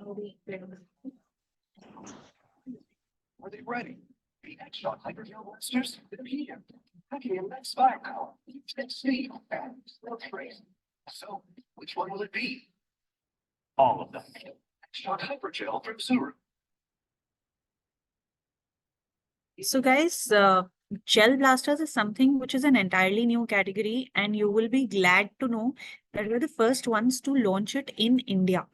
Are they ready? The X-Shot Hypergel blasters? The PM. Having immense firepower. It's speed and no trace. So, which one will it be? All of them. X-Shot Hypergel from Zuru. So guys, gel blasters is something which is an entirely new category, and you will be glad to know that we're the first ones to launch it in India.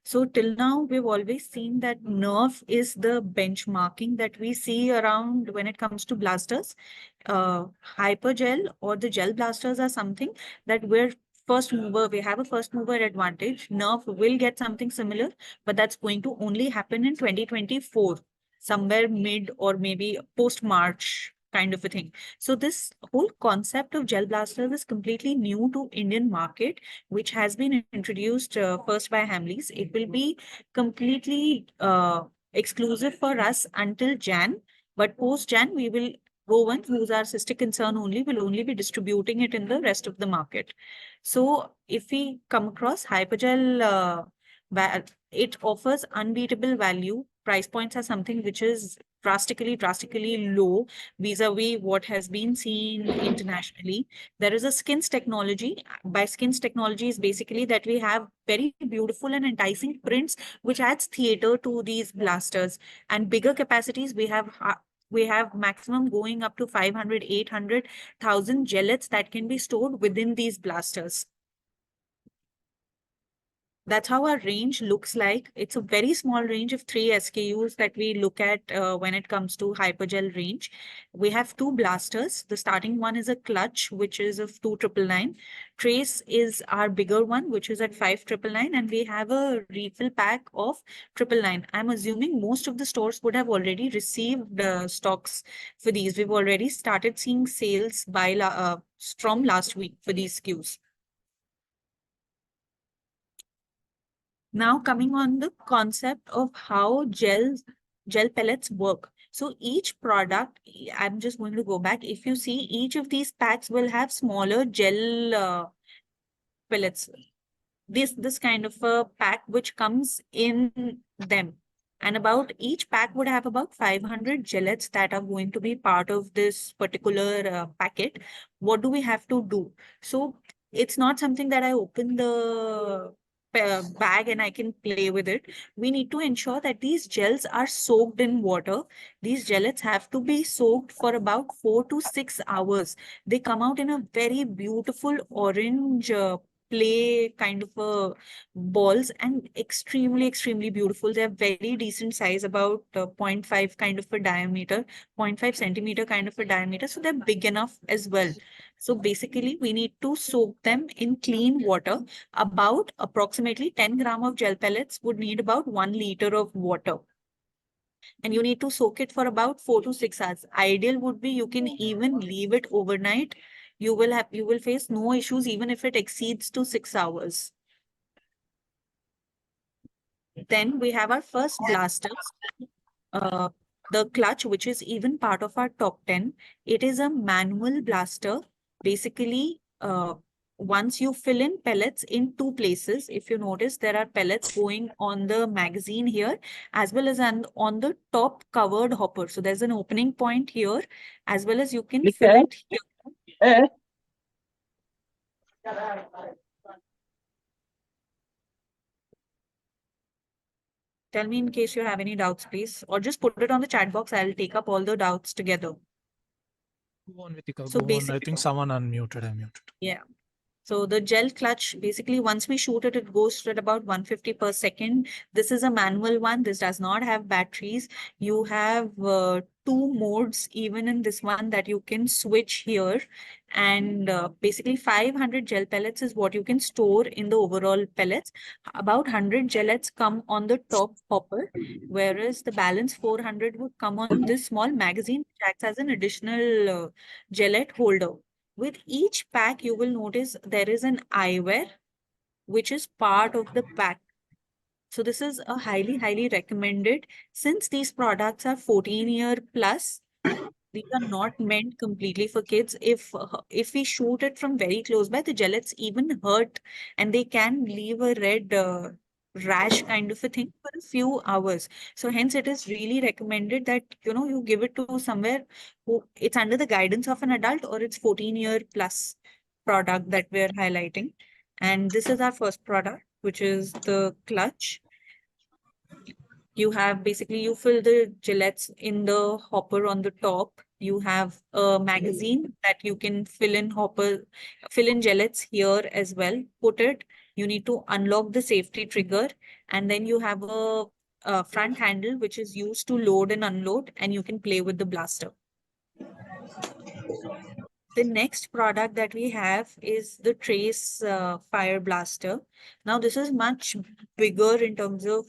So till now, we've always seen that Nerf is the benchmarking that we see around when it comes to blasters. Hypergel or the gel blasters are something that we're first mover. We have a first mover advantage. Nerf will get something similar, but that's going to only happen in 2024. Somewhere mid or maybe post March kind of a thing. So this whole concept of gel blasters is completely new to Indian market, which has been introduced first by Hamleys. It will be completely exclusive for us until Jan, but post Jan we will go one who's our sister concern only will only be distributing it in the rest of the market. So if we come across Hypergel, it offers unbeatable value. Price points are something which is drastically low vis-a-vis what has been seen internationally. There is a skins technology. By skins technology is basically that we have very beautiful and enticing prints which adds theater to these blasters, and bigger capacities. We have maximum going up to 500, 800,000 gellets that can be stored within these blasters. That's how our range looks like. It's a very small range of 3 SKUs that we look at when it comes to Hypergel range. We have 2 blasters. The starting one is a clutch, which is of 2,999. Trace is our bigger one, which is at 5,999. And we have a refill pack of 999. I'm assuming most of the stores would have already received stocks for these. We've already started seeing sales from last week for these SKUs. Now coming on the concept of how gel pellets work. So each product, I'm just going to go back. If you see, each of these packs will have smaller gel pellets. This kind of a pack which comes in them. And about each pack would have about 500 gellets that are going to be part of this particular packet. What do we have to do? So it's not something that I open the bag and I can play with it. We need to ensure that these gels are soaked in water. These gellets have to be soaked for about 4 to 6 hours. They come out in a very beautiful orange play kind of balls, and extremely beautiful. They're very decent size, about 0.5 kind of a diameter, 0.5 centimeter kind of a diameter. So they're big enough as well. So basically we need to soak them in clean water. About approximately 10 gram of gel pellets would need about 1 liter of water. And you need to soak it for about 4 to 6 hours. Ideal would be you can even leave it overnight. You will face no issues even if it exceeds to 6 hours. Then we have our first blasters. The clutch, which is even part of our top 10. It is a manual blaster. Basically, once you fill in pellets in 2 places, if you notice, there are pellets going on the magazine here, as well as on the top covered hopper. So there's an opening point here, as well as you can fill it here. Tell me in case you have any doubts, please, or just put it on the chat box. I'll take up all the doubts together. Go on, Vitika. So go on. I think someone unmuted. I muted. Yeah. So the gel clutch, basically, once we shoot it, it goes at about 150 per second. This is a manual one. This does not have batteries. You have 2 modes, even in this one, that you can switch here. And basically 500 gel pellets is what you can store in the overall pellets. About 100 gellets come on the top hopper, whereas the balance 400 would come on this small magazine, which acts as an additional gellet holder. With each pack, you will notice there is an eyewear, which is part of the pack. So this is a highly recommended. Since these products are 14-year plus, these are not meant completely for kids. If we shoot it from very close by, the gellets even hurt and they can leave a red rash kind of a thing for a few hours. So hence it is really recommended that, you give it to somewhere who it's under the guidance of an adult, or it's 14-year plus product that we're highlighting. And this is our first product, which is the clutch. You have basically, you fill the gillettes in the hopper on the top. You have a magazine that you can fill in gillettes here as well. Put it. You need to unlock the safety trigger, and then you have a front handle which is used to load and unload, and you can play with the blaster. The next product that we have is the Trace Fire Blaster. Now, this is much bigger in terms of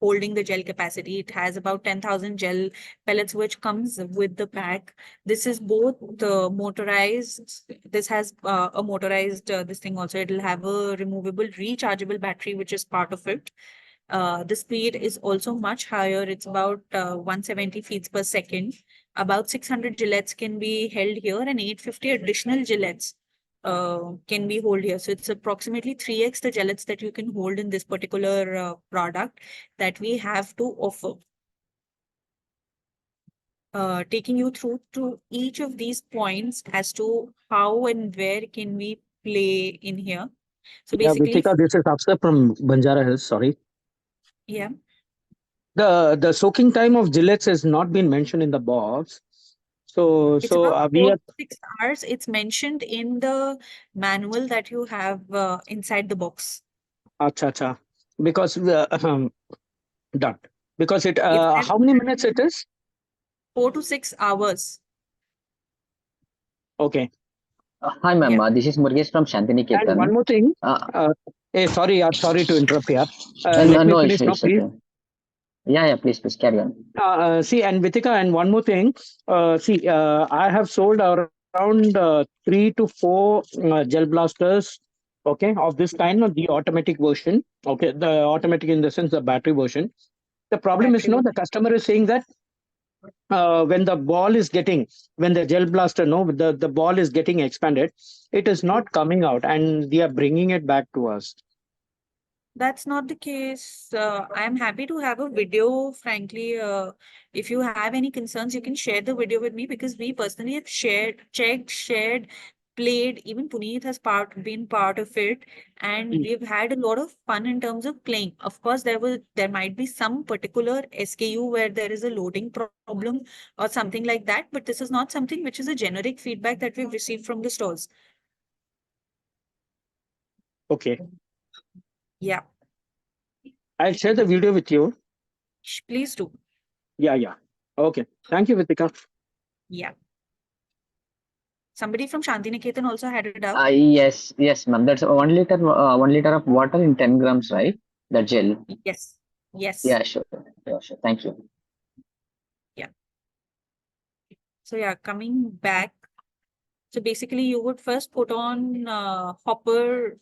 holding the gel capacity. It has about 10,000 gel pellets, which comes with the pack. This is both motorized. This has a motorized this thing also. It'll have a removable rechargeable battery, which is part of it. The speed is also much higher. It's about 170 feet per second. About 600 gillettes can be held here, and 850 additional gillettes can be held here. So it's approximately 3x the gillettes that you can hold in this particular product that we have to offer. Taking you through to each of these points as to how and where can we play in here. So Yeah, basically, Vitika, this is Afsar from Banjara Hills. Sorry. yeah. The soaking time of gillets has not been mentioned in the box. So It's about we 4 are to 6 hours. It's mentioned in the manual that you have inside the box. acha, because done. Because it It's there how in the many manual. minutes it is? 4 to 6 hours. Okay. Hi, ma'am. Yeah. This is Murgesh from And one Shantiniketan. more thing. Uh, Sorry, sorry to interrupt here. no, Let me no finish issue. now, It's please. okay. Yeah, please carry on. See, and Vitika, and one more thing. I have sold around 3 to 4 gel blasters. Okay, of this kind of the automatic version. Okay, the automatic in the sense the battery version. The problem is Battery no, was the customer is saying that when the gel blaster, no, the ball is getting expanded, it is not coming out, and they are bringing it back to us. That's not the case. I'm happy to have a video, frankly. If you have any concerns, you can share the video with me, because we personally have shared, played. Even Puneet has been part of it, and Mm. we've had a lot of fun in terms of playing. Of course, there might be some particular SKU where there is a loading problem or something like that, but this is not something which is a generic feedback that we've received from the stores. Okay, Yeah, I'll share the video with you. please do. Yeah. Okay, thank you, Vitika. Yeah. Somebody from Shantiniketan also had it up. Yes, ma'am. That's 1 liter of water in 10 grams, right? The gel. Yes. Yes. Yeah, sure. Thank you. Yeah. So yeah, coming back. So basically you would first put on hopper.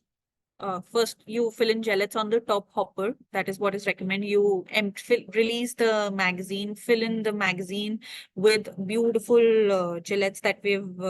First you fill in gellets on the top hopper. That is what is recommended. You release the magazine, fill in the magazine with beautiful gellets that we've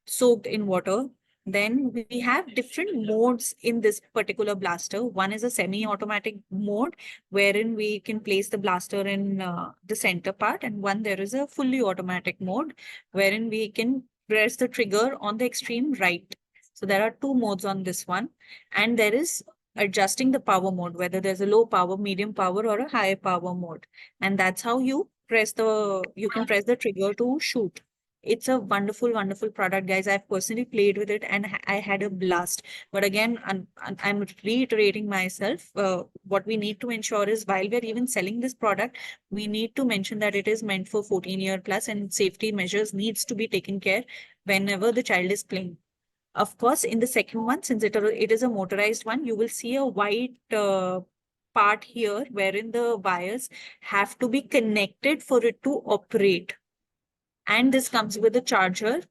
soaked in water. Then we have different modes in this particular blaster. One is a semi-automatic mode, wherein we can place the blaster in the center part, and one there is a fully automatic mode, wherein we can press the trigger on the extreme right. So there are two modes on this one, and there is adjusting the power mode, whether there's a low power, medium power, or a high power mode, and that's how you can press the trigger to shoot. It's a wonderful, wonderful product, guys. I've personally played with it and I had a blast. But again, I'm reiterating myself. What we need to ensure is, while we're even selling this product, we need to mention that it is meant for 14-year plus, and safety measures needs to be taken care whenever the child is playing. Of course, in the second one, since it is a motorized one, you will see a white part here wherein the wires have to be connected for it to operate. And this comes with a charger.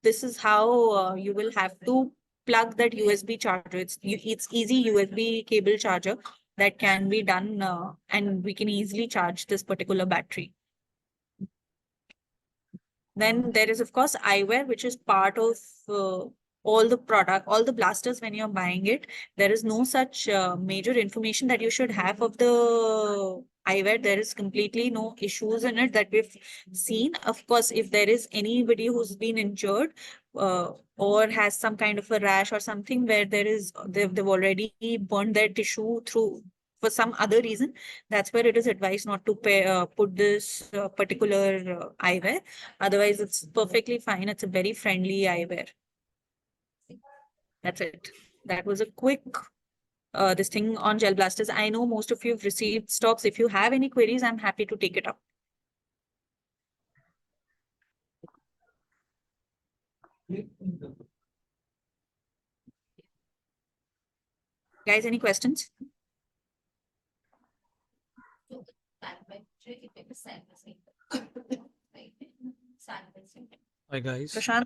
This is how you will have to plug that USB charger. It's easy USB cable charger that can be done, and we can easily charge this particular battery. Then there is, of course, eyewear, which is part of all the blasters when you're buying it. There is no such major information that you should have of the eyewear. There is completely no issues in it that we've seen. Of course, if there is anybody who's been injured or has some kind of a rash or something where they've already burned their tissue through for some other reason, that's where it is advised not to put this particular eyewear. Otherwise, it's perfectly fine. It's a very friendly eyewear. That's it. That was a quick this thing on gel blasters. I know most of you have received stocks. If you have any queries, I'm happy to take it up. Guys, any questions? Hi guys. Prashant,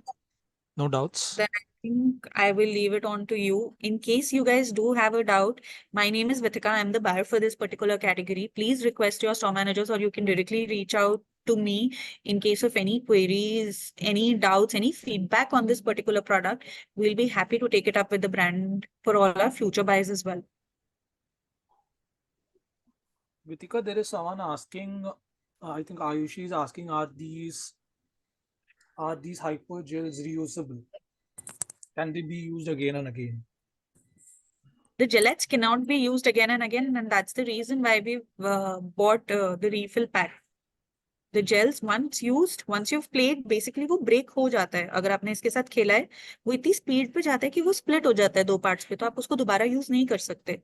No doubts. then I think I will leave it on to you. In case you guys do have a doubt, my name is Vitika. I'm the buyer for this particular category. Please request your store managers, or you can directly reach out to me in case of any queries, any doubts, any feedback on this particular product. We'll be happy to take it up with the brand for all our future buys as well. Vitika, there is someone asking, I think Ayushi is asking, are these hypo gels reusable? Can they be used again and again? The gillettes cannot be used again and again, and that's the reason why we bought the refill pack. The gels once used, once you've played, basically वो break हो जाता है. अगर आपने इसके साथ खेला है, वो इतनी स्पीड पे जाता है कि वो split हो जाता है 2 parts पे, तो आप उसको दोबारा यूज नहीं कर सकते.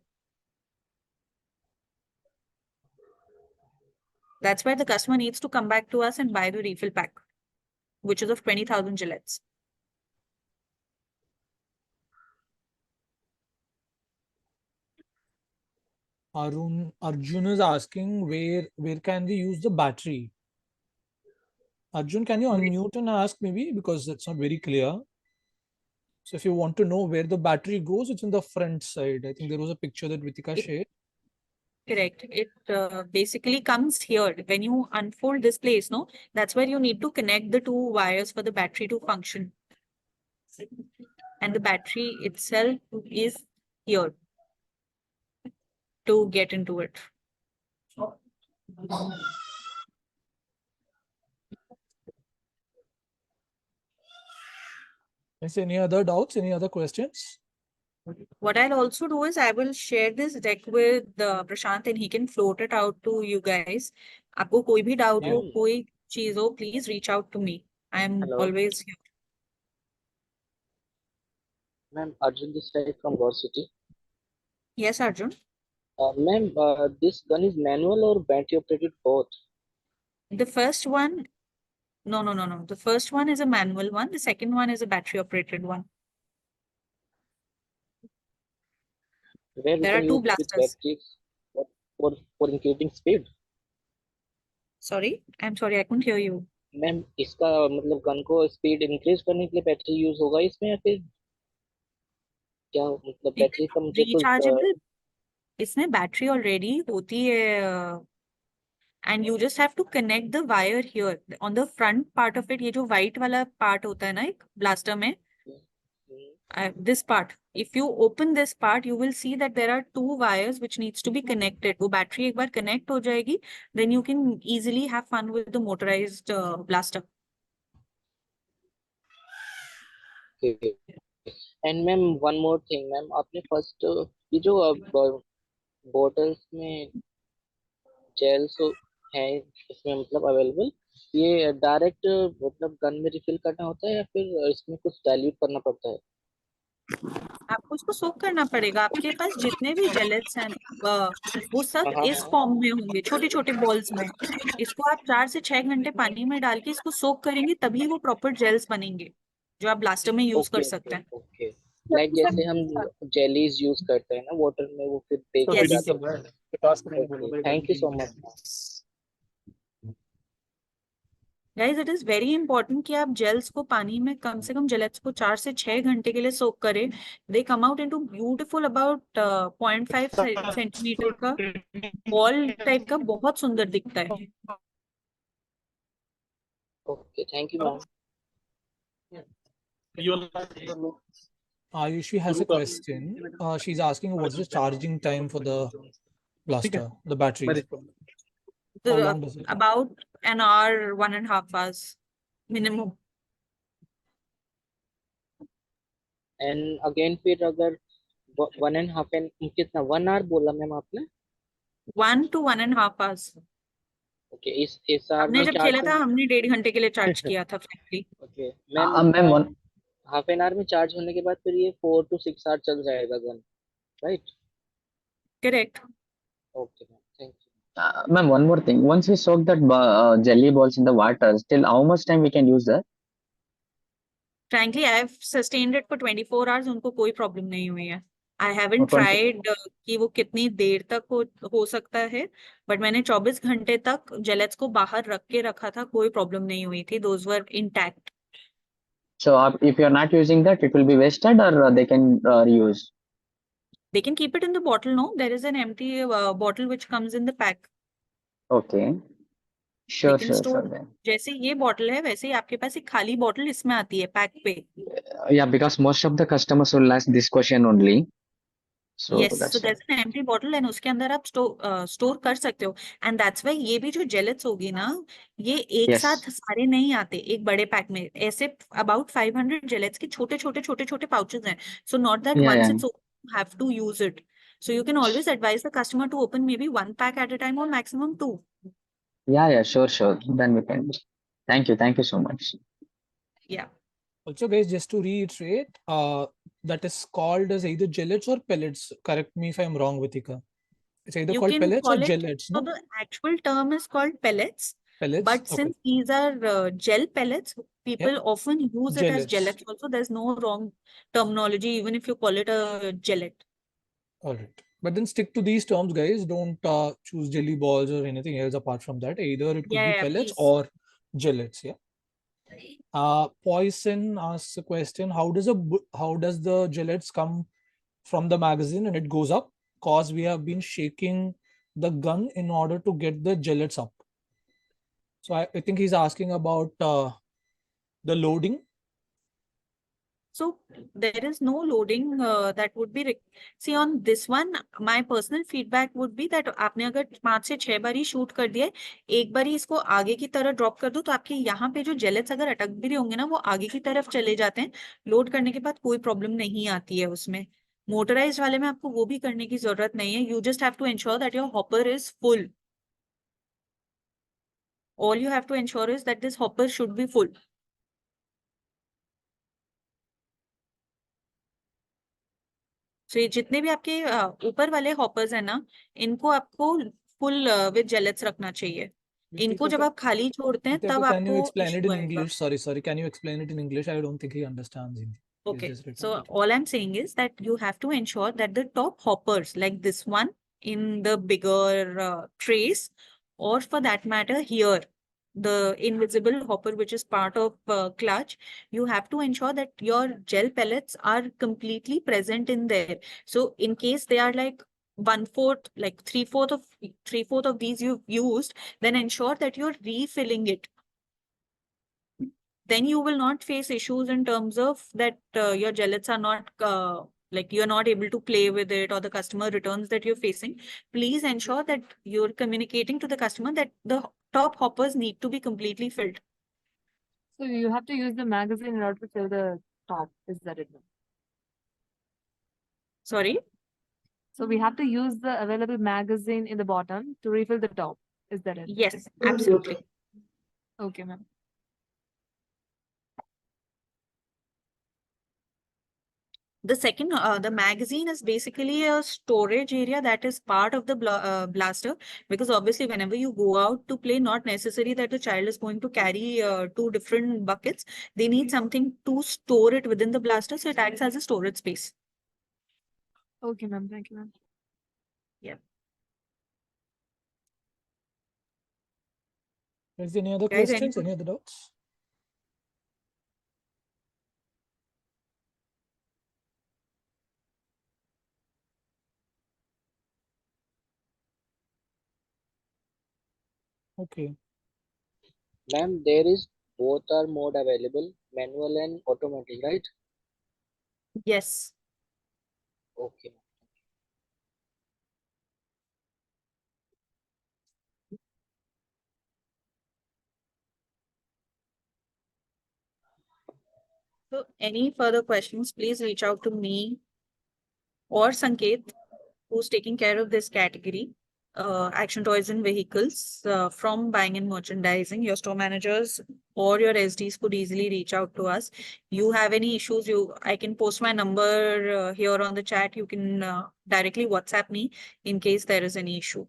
That's why the customer needs to come back to us and buy the refill pack, which is of 20,000 gillettes. Arjun is asking where can we use the battery? Arjun, can you unmute and ask maybe, because it's not very clear. So if you want to know where the battery goes, it's in the front side. I think there was a picture that Vitika shared. Correct. It basically comes here. When you unfold this place, no, that's where you need to connect the 2 wires for the battery to function. And the battery itself is here to get into it. Is any other doubts? Any other questions? What I'll also do is I will share this deck with Prashant, and he can float it out to you guys. आपको कोई भी doubt हो, कोई चीज हो, please reach out to me. I'm Hello. always here. Ma'am, Arjun this side from Gore City. Yes, Arjun. Ma'am, this gun is manual or battery operated both? The first one, no. The first one is a manual one. The second one is a battery operated one. Where we There are can 2 use with blasters. batteries for increasing speed? Sorry, I'm sorry, I couldn't hear you. Ma'am इसका मतलब gun को speed increase करने के लिए battery use होगा इसमें या फिर क्या मतलब बैटरी का मतलब तो Rechargeable. इसमें बैटरी ऑलरेडी होती है. And you just have to connect the wire here on the front part of it. ये जो white वाला part होता है ना एक blaster में, this part. If you open this part, you will see that there are 2 wires which needs to be connected. वो battery एक बार connect हो जाएगी, then you can easily have fun with the motorized blaster. And ma'am one more thing ma'am आपने first ये जो bottles में gels है इसमें मतलब अवेलेबल ये डायरेक्ट मतलब गन में रिफिल करना होता है या फिर इसमें कुछ डाइल्यूट करना पड़ता है? आपको उसको सोक करना पड़ेगा. आपके पास जितने भी जेलेट्स हैं वो सब हाँ इस फॉर्म में होंगे, छोटे छोटे बॉल्स में. इसको आप 4 से 6 घंटे पानी में डाल के इसको सोक करेंगे, तभी वो प्रॉपर जेल्स बनेंगे जो आप ब्लास्टर में यूज कर ओके सकते ओके हैं. ओके लाइक जैसे हम जेलीज यूज करते हैं ना वाटर में वो फिर बेक हो Yes. जाते हैं. Thank you so much. Guys, it is very important कि आप जेल्स को पानी में कम से कम जेलेट्स को 4 से 6 घंटे के लिए सोक करें. They come out into beautiful about 0.5 centimetre का बॉल टाइप का, बहुत सुंदर दिखता है. Okay thank you ma'am. Ayushi has a question. She's asking what's the charging time for the blaster, the battery? How long does it? About an hour, 1.5 hours minimum. And again फिर अगर 1.5 कितना 1 our बोला ma'am आपने? 1 to 1.5 hours. Okay इस our हमने में जब खेला चार्ज था हमने 1.5 घंटे के लिए चार्ज किया था frankly. Okay ma'am ma'am one half an hour में चार्ज होने के बाद फिर ये 4 to 6 आवर चल जाएगा gun, right? Correct. Okay ma'am, thank you. ma'am, one more thing. Once we soak that jelly balls in the water, till how much time we can use that? Frankly, I've sustained it for 24 hours. उनको कोई problem नहीं हुई है. I haven't 20 tried कि वो कितनी देर तक हो सकता है, बट मैंने 24 घंटे तक जेलेट्स को बाहर रख के रखा था, कोई प्रॉब्लम नहीं हुई थी. Those were intact. So if you are not using that, it will be wasted or they can reuse. They can keep it in the bottle. No, there is an empty bottle which comes in the pack. Okay. They Sure, can sure, store. sure then. जैसे ये bottle है वैसे ही आपके पास एक खाली bottle इसमें आती है पैक पे. Yeah, because most of the customers will ask this question only. So Yes, so that's there's an empty bottle and उसके अंदर आप स्टोर कर सकते हो. एंड दैट्स व्हाई ये भी जो जेलेट्स होगी ना, ये एक Yes. साथ सारे नहीं आते एक बड़े पैक में. ऐसे अबाउट 500 जेलेट्स के छोटे छोटे छोटे छोटे पाउचेस हैं. So not that Yeah, once yeah. It's open have to use it. So you can always advise the customer to open maybe 1 pack at a time or maximum 2. Yeah, sure, sure. Then we can. Thank you so much. Yeah. Also, guys, just to reiterate, that is called as either gellets or pellets. Correct me if I'm wrong, Vitika. It's either You called can pellets or call it, gellets, so no? the actual term is called pellets, Pellets. but Okay. since these are gel pellets, people often use it as Gellets. gellets also. There's no wrong terminology, even if you call it a gellet. All right. But then stick to these terms, guys. Don't choose jelly balls or anything else apart from that. Either it could be Yeah, pellets please. or gellets. Yeah. Poison asks a question: how does the gellets come from the magazine and it goes up? Cause we have been shaking the gun in order to get the gellets up. So I think he's asking about the loading. So there is no loading that would be. See, on this one, my personal feedback would be that आपने अगर 5 से 6 बारी shoot कर दिया है, एक बारी इसको आगे की तरह ड्रॉप कर दो तो आपके यहाँ पे जो जेलेट्स अगर अटक भी रहे होंगे ना, वो आगे की तरफ चले जाते हैं. लोड करने के बाद कोई प्रॉब्लम नहीं आती है उसमें. मोटराइज वाले में आपको वो भी करने की जरूरत नहीं है. You just have to ensure that your hopper is full. All you have to ensure is that this hopper should be full. So ये जितने भी आपके ऊपर वाले हॉपर्स हैं ना, इनको आपको फुल विद जेलेट्स रखना चाहिए. इनको जब आप खाली छोड़ते हैं तब Can you आपको explain it issue in आएगा. English? Sorry. Can you explain it in English? I don't think he understands Hindi. He's Okay, just written so it. all I'm saying is that you have to ensure that the top hoppers, like this one in the bigger trays, or for that matter here, the invisible hopper which is part of clutch, you have to ensure that your gel pellets are completely present in there. So in case they are like 1/4, like 3/4 of these you've used, then ensure that you're refilling it. Then you will not face issues in terms of that your gellets are not like you're not able to play with it, or the customer returns that you're facing. Please ensure that you're communicating to the customer that the top hoppers need to be completely filled. So you have to use the magazine in order to fill the top. Is that it? Sorry? So we have to use the available magazine in the bottom to refill the top. Is that it? Yes, absolutely. Okay, ma'am. The second, the magazine is basically a storage area that is part of the blaster, because obviously whenever you go out to play, not necessary that the child is going to carry 2 different buckets. They need something to store it within the blaster, so it acts as a storage space. Okay, ma'am. Thank you, ma'am. Yeah. Is there any other Guys, questions? Any other doubts? Okay. Ma'am, there is both are mode available, manual and automatic, right? Yes. Okay. So any further questions, please reach out to me or Sanket, who's taking care of this category, action toys and vehicles, from buying and merchandising. Your store managers or your SDs could easily reach out to us. You have any issues, I can post my number here on the chat. You can directly WhatsApp me in case there is any issue.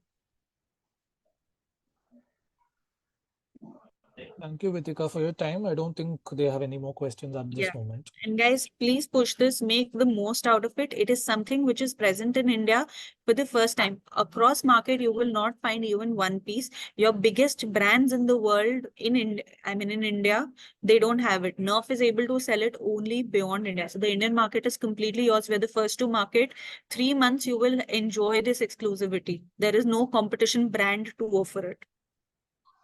Thank you, Vitika, for your time. I don't think they have any more questions at this Yeah. moment. And guys, please push this, make the most out of it. It is something which is present in India for the first time. Across market, you will not find even one piece. Your biggest brands in the world in India, they don't have it. Nerf is able to sell it only beyond India. So the Indian market is completely yours. We're the first to market. 3 months, you will enjoy this exclusivity. There is no competition brand to offer it.